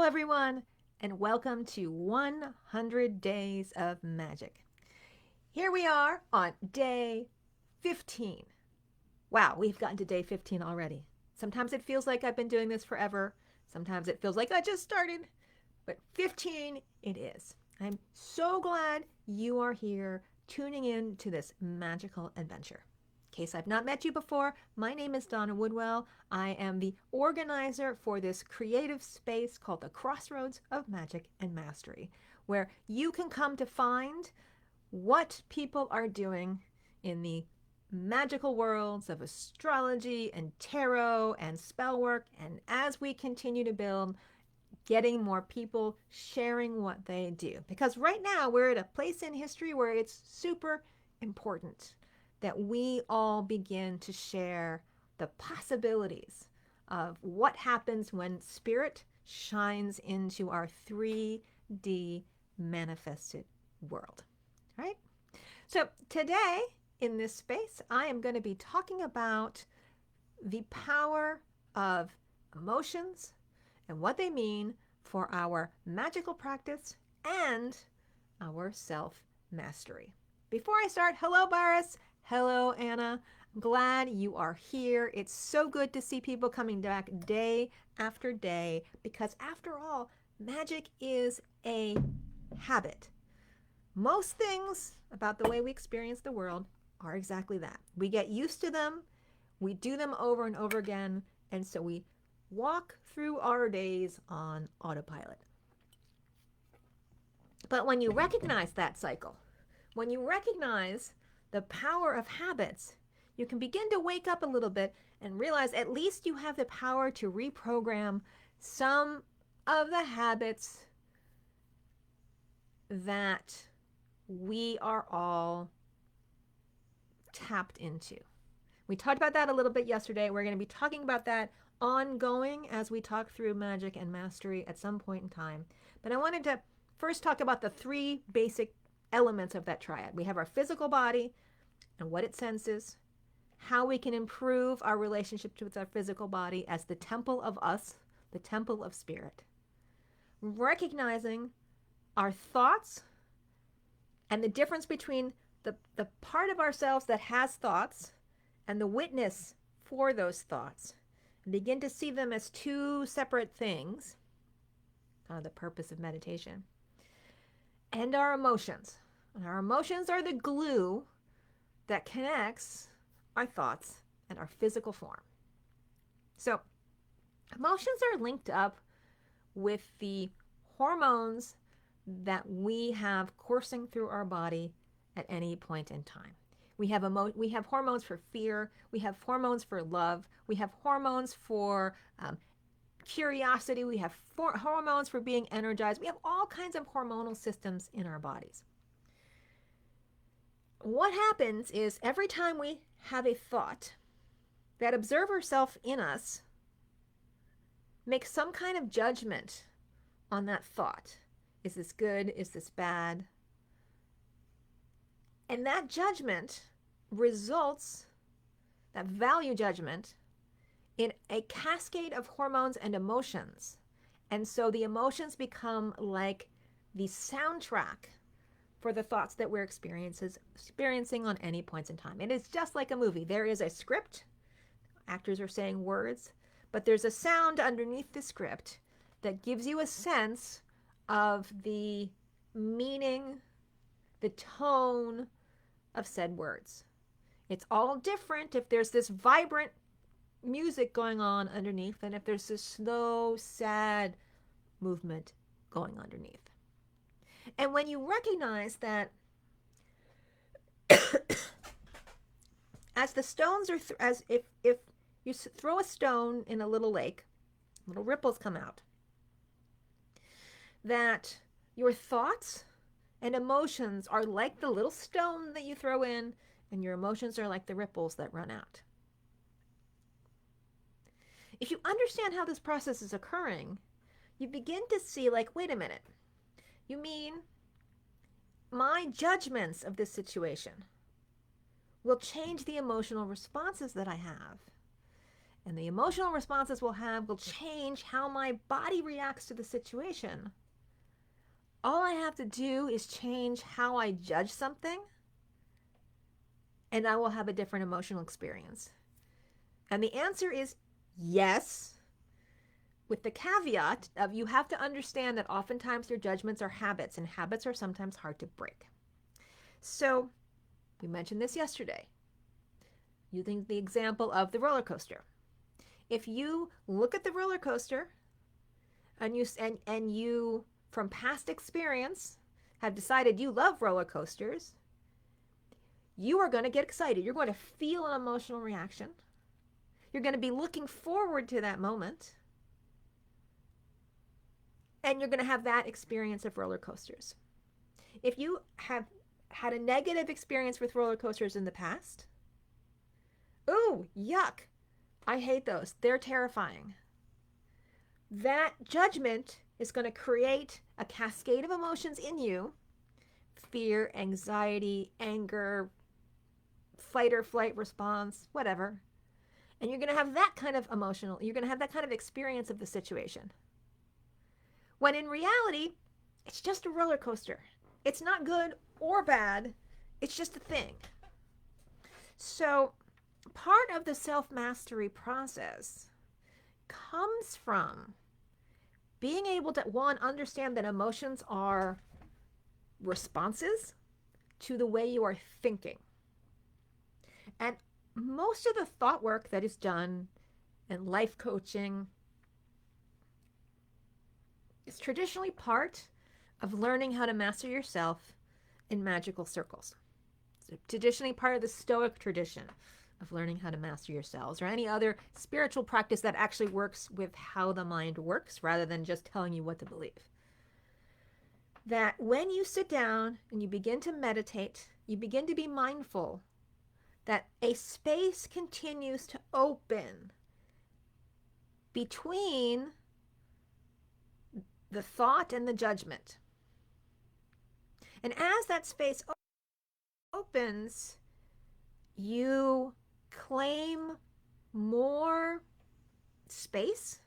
everyone, and welcome to 100 Days of Magic. Here we are on day 15. Wow, we've gotten to day 15 already. Sometimes it feels like I've been doing this forever. Sometimes it feels like I just started, but 15 it is. I'm so glad you are here tuning in to this magical adventure. In case I've not met you before, my name is Donna Woodwell. I am the organizer for this creative space called the Crossroads of Magic and Mastery, where you can come to find what people are doing in the magical worlds of astrology and tarot and spell work. And as we continue to build, getting more people sharing what they do. Because right now we're at a place in history where it's super important that we all begin to share the possibilities of what happens when spirit shines into our 3D manifested world. All right? So today in this space, I am going to be talking about the power of emotions and what they mean for our magical practice and our self-mastery. Before I start, hello, Boris. Hello, Anna. I'm glad you are here. It's so good to see people coming back day after day because, after all, magic is a habit. Most things about the way we experience the world are exactly that. We get used to them, we do them over and over again, and so we walk through our days on autopilot. But when you recognize that cycle, when you recognize the power of habits, you can begin to wake up a little bit and realize at least you have the power to reprogram some of the habits that we are all tapped into. We talked about that a little bit yesterday. We're going to be talking about that ongoing as we talk through magic and mastery at some point in time. But I wanted to first talk about the three basic elements of that triad. We have our physical body and what it senses, how we can improve our relationship with our physical body as the temple of us, the temple of spirit. Recognizing our thoughts and the difference between the part of ourselves that has thoughts and the witness for those thoughts. And begin to see them as two separate things, kind of the purpose of meditation. And our emotions. And our emotions are the glue that connects our thoughts and our physical form. So emotions are linked up with the hormones that we have coursing through our body at any point in time. We have hormones for fear. We have hormones for love. We have hormones for curiosity. We have hormones for being energized. We have all kinds of hormonal systems in our bodies. What happens is every time we have a thought, that observer self in us makes some kind of judgment on that thought. Is this good? Is this bad? And that judgment results, that value judgment, in a cascade of hormones and emotions. And so the emotions become like the soundtrack for the thoughts that we're experiencing on any points in time. It is just like a movie. There is a script. Actors are saying words, but there's a sound underneath the script that gives you a sense of the meaning, the tone of said words. It's all different if there's this vibrant music going on underneath than if there's this slow, sad movement going underneath. And when you recognize that as the stones are, as if you throw a stone in a little lake, little ripples come out, that your thoughts and emotions are like the little stone that you throw in, and your emotions are like the ripples that run out. If you understand how this process is occurring, you begin to see, like, wait a minute, you mean my judgments of this situation will change the emotional responses that I have. and the emotional responses we'll have will change how my body reacts to the situation. All I have to do is change how I judge something, and I will have a different emotional experience. And the answer is yes, with the caveat of you have to understand that oftentimes your judgments are habits, and habits are sometimes hard to break. So we mentioned this yesterday, using the example of the roller coaster. If you look at the roller coaster and you from past experience have decided you love roller coasters, you are going to get excited. You're going to feel an emotional reaction. You're going to be looking forward to that moment. And you're going to have that experience of roller coasters. If you have had a negative experience with roller coasters in the past, ooh, yuck, I hate those. They're terrifying. That judgment is going to create a cascade of emotions in you: fear, anxiety, anger, fight or flight response, whatever. And you're going to have that kind of you're going to have that kind of experience of the situation. When in reality, it's just a roller coaster. It's not good or bad. It's just a thing. So part of the self-mastery process comes from being able to, one, understand that emotions are responses to the way you are thinking. And most of the thought work that is done in life coaching is traditionally part of learning how to master yourself in magical circles. It's traditionally part of the Stoic tradition of learning how to master yourselves, or any other spiritual practice that actually works with how the mind works rather than just telling you what to believe. That when you sit down and you begin to meditate, you begin to be mindful that a space continues to open between the thought and the judgment. And as that space opens, you claim more space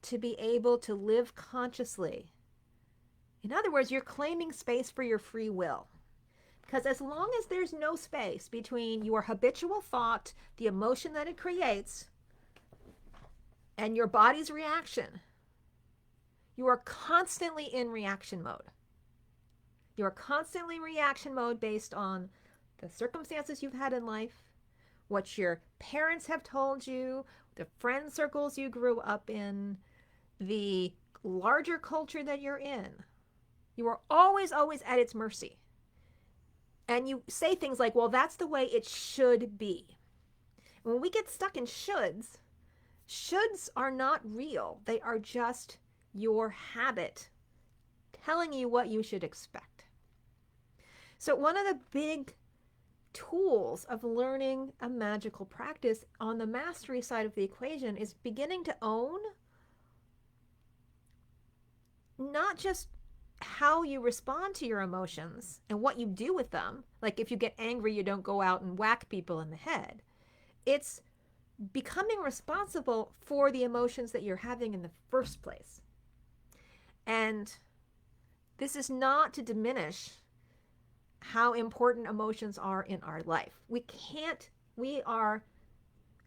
to be able to live consciously. In other words, you're claiming space for your free will. Because as long as there's no space between your habitual thought, the emotion that it creates, and your body's reaction, you are constantly in reaction mode. You are constantly in reaction mode based on the circumstances you've had in life, what your parents have told you, the friend circles you grew up in, the larger culture that you're in. You are always, always at its mercy. And you say things like, well, that's the way it should be. When we get stuck in shoulds, shoulds are not real. They are just your habit telling you what you should expect. So one of the big tools of learning a magical practice on the mastery side of the equation is beginning to own not just how you respond to your emotions and what you do with them. Like if you get angry, you don't go out and whack people in the head. It's becoming responsible for the emotions that you're having in the first place. And this is not to diminish how important emotions are in our life. We are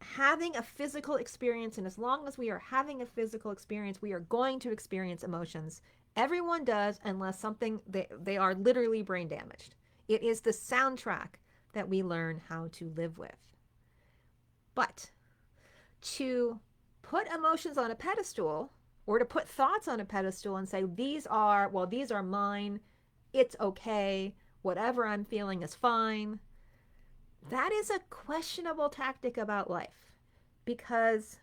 having a physical experience, and as long as we are having a physical experience, we are going to experience emotions. Everyone does, unless they are literally brain damaged. It is the soundtrack that we learn how to live with. But to put emotions on a pedestal, or to put thoughts on a pedestal and say, these are mine, it's okay, whatever I'm feeling is fine, that is a questionable tactic about life, because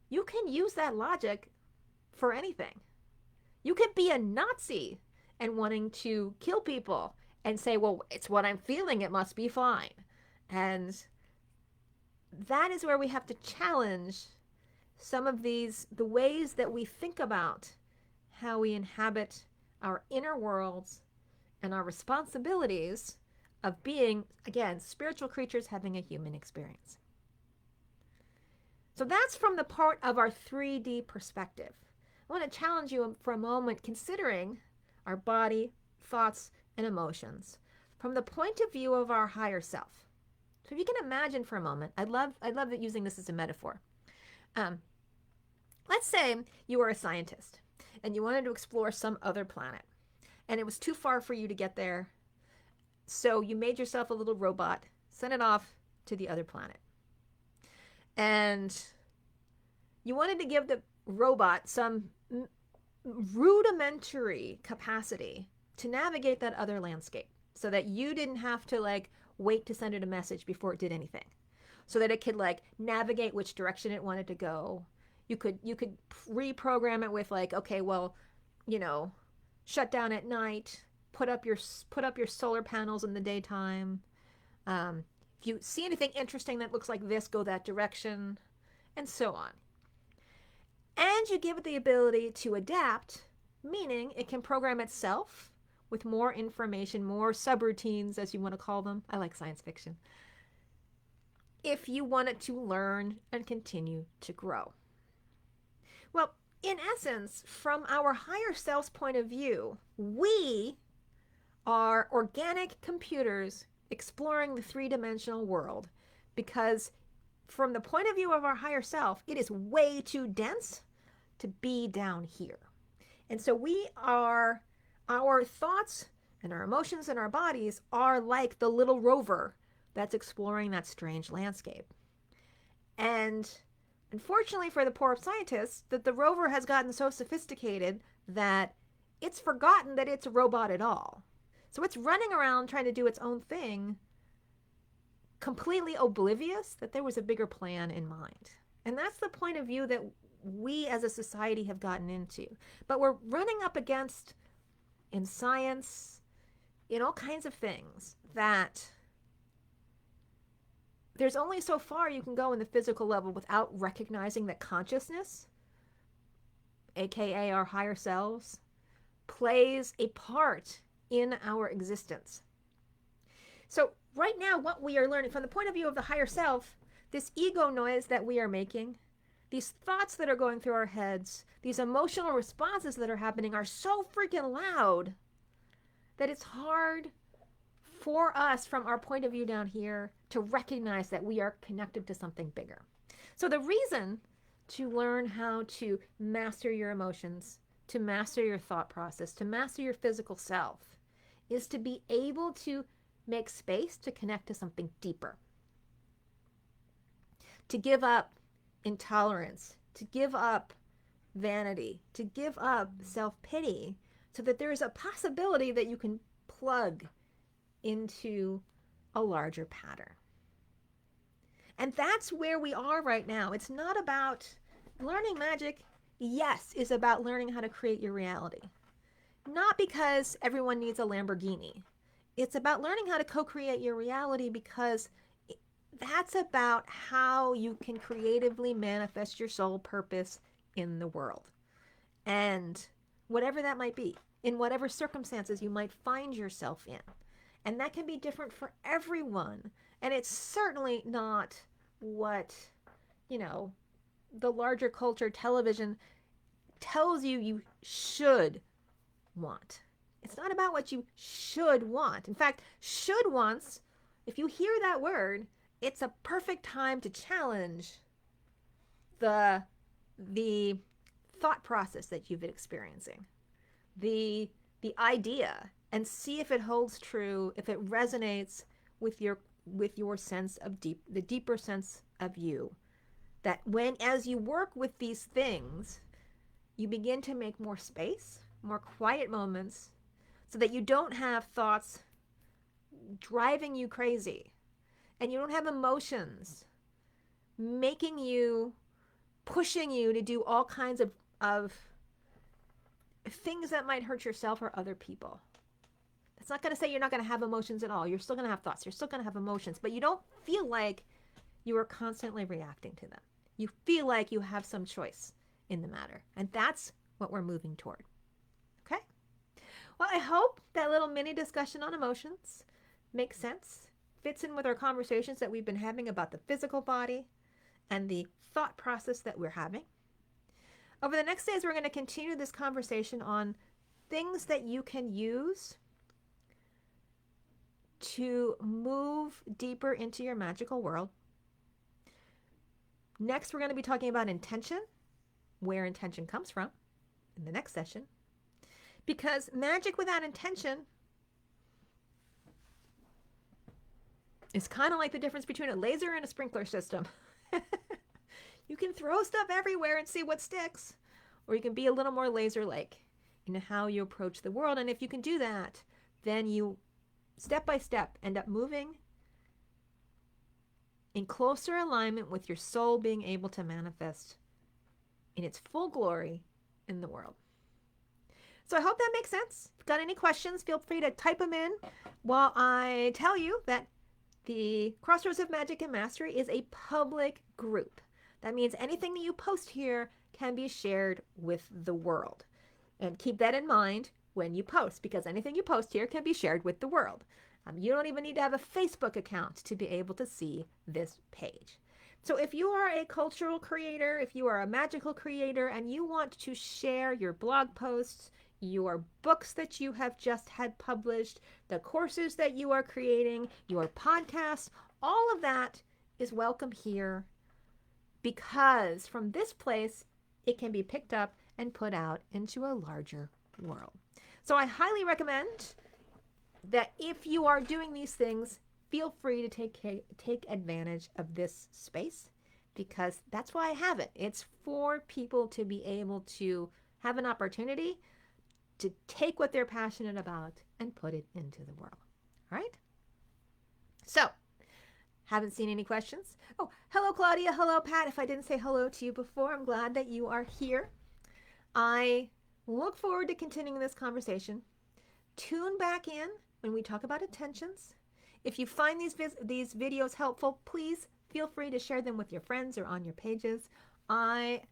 you can use that logic for anything. You could be a Nazi and wanting to kill people and say, well, it's what I'm feeling, it must be fine. And that is where we have to challenge some of the ways that we think about how we inhabit our inner worlds and our responsibilities of being, again, spiritual creatures having a human experience. So that's from the part of our 3D perspective. I want to challenge you for a moment considering our body, thoughts, and emotions from the point of view of our higher self. So if you can imagine for a moment, I love that using this as a metaphor. Let's say you were a scientist and you wanted to explore some other planet and it was too far for you to get there. So you made yourself a little robot, sent it off to the other planet. And you wanted to give the robot some rudimentary capacity to navigate that other landscape so that you didn't have to like wait to send it a message before it did anything, so that it could like navigate which direction it wanted to go. You could reprogram it with like, okay, well, you know, shut down at night, put up your solar panels in the daytime. If you see anything interesting that looks like this, go that direction, and so on. And you give it the ability to adapt, meaning it can program itself with more information, more subroutines, as you want to call them. I like science fiction. If you want it to learn and continue to grow. Well, in essence, from our higher self's point of view, we are organic computers exploring the three-dimensional world, because from the point of view of our higher self, it is way too dense to be down here. And so our thoughts and our emotions and our bodies are like the little rover that's exploring that strange landscape. And unfortunately for the poor scientists, that the rover has gotten so sophisticated that it's forgotten that it's a robot at all. So it's running around trying to do its own thing, completely oblivious that there was a bigger plan in mind. And that's the point of view that we as a society have gotten into. But we're running up against, in science, in all kinds of things, that there's only so far you can go in the physical level without recognizing that consciousness, aka our higher selves, plays a part in our existence. So right now, what we are learning from the point of view of the higher self, this ego noise that we are making, these thoughts that are going through our heads, these emotional responses that are happening are so freaking loud that it's hard for us from our point of view down here to recognize that we are connected to something bigger. So the reason to learn how to master your emotions, to master your thought process, to master your physical self, is to be able to make space to connect to something deeper. To give up intolerance, to give up vanity, to give up self-pity, so that there is a possibility that you can plug into a larger pattern. And that's where we are right now. It's not about learning magic. Yes, is about learning how to create your reality. Not because everyone needs a Lamborghini. It's about learning how to co-create your reality, because that's about how you can creatively manifest your soul purpose in the world. And whatever that might be, in whatever circumstances you might find yourself in. And that can be different for everyone. And it's certainly not what, the larger culture, television tells you should want. It's not about what you should want. In fact, should wants, if you hear that word, it's a perfect time to challenge the thought process that you've been experiencing, the idea, and see if it holds true, if it resonates with your sense of the deeper sense of you. That as you work with these things, you begin to make more space, more quiet moments, so that you don't have thoughts driving you crazy, and you don't have emotions pushing you to do all kinds of things that might hurt yourself or other people. That's not going to say you're not going to have emotions at all. You're still going to have thoughts. You're still going to have emotions, but you don't feel like you are constantly reacting to them. You feel like you have some choice in the matter. And that's what we're moving toward. Okay? Well, I hope that little mini discussion on emotions makes sense, fits in with our conversations that we've been having about the physical body and the thought process that we're having. Over the next days, we're going to continue this conversation on things that you can use to move deeper into your magical world. Next, we're going to be talking about intention, where intention comes from in the next session. Because magic without intention is kind of like the difference between a laser and a sprinkler system. You can throw stuff everywhere and see what sticks, or you can be a little more laser-like in how you approach the world. And if you can do that, then you, step by step, end up moving in closer alignment with your soul being able to manifest in its full glory in the world. So I hope that makes sense. If you've got any questions, feel free to type them in while I tell you that the Crossroads of Magic and Mastery is a public group. That means anything that you post here can be shared with the world. And keep that in mind when you post, because anything you post here can be shared with the world. You don't even need to have a Facebook account to be able to see this page. So if you are a cultural creator, if you are a magical creator, and you want to share your blog posts, your books that you have just had published, the courses that you are creating, your podcasts, all of that is welcome here, because from this place, it can be picked up and put out into a larger world. So I highly recommend that if you are doing these things, feel free to take advantage of this space, because that's why I have it. It's for people to be able to have an opportunity to take what they're passionate about and put it into the world. All right? So, haven't seen any questions? Oh, hello, Claudia. Hello, Pat. If I didn't say hello to you before, I'm glad that you are here. I look forward to continuing this conversation. Tune back in when we talk about intentions. If you find these videos helpful, please feel free to share them with your friends or on your pages. I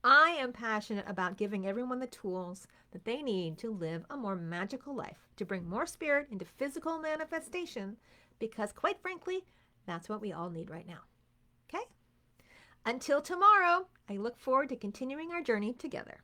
am passionate about giving everyone the tools that they need to live a more magical life, to bring more spirit into physical manifestation, because quite frankly, that's what we all need right now. Okay? Until tomorrow, I look forward to continuing our journey together.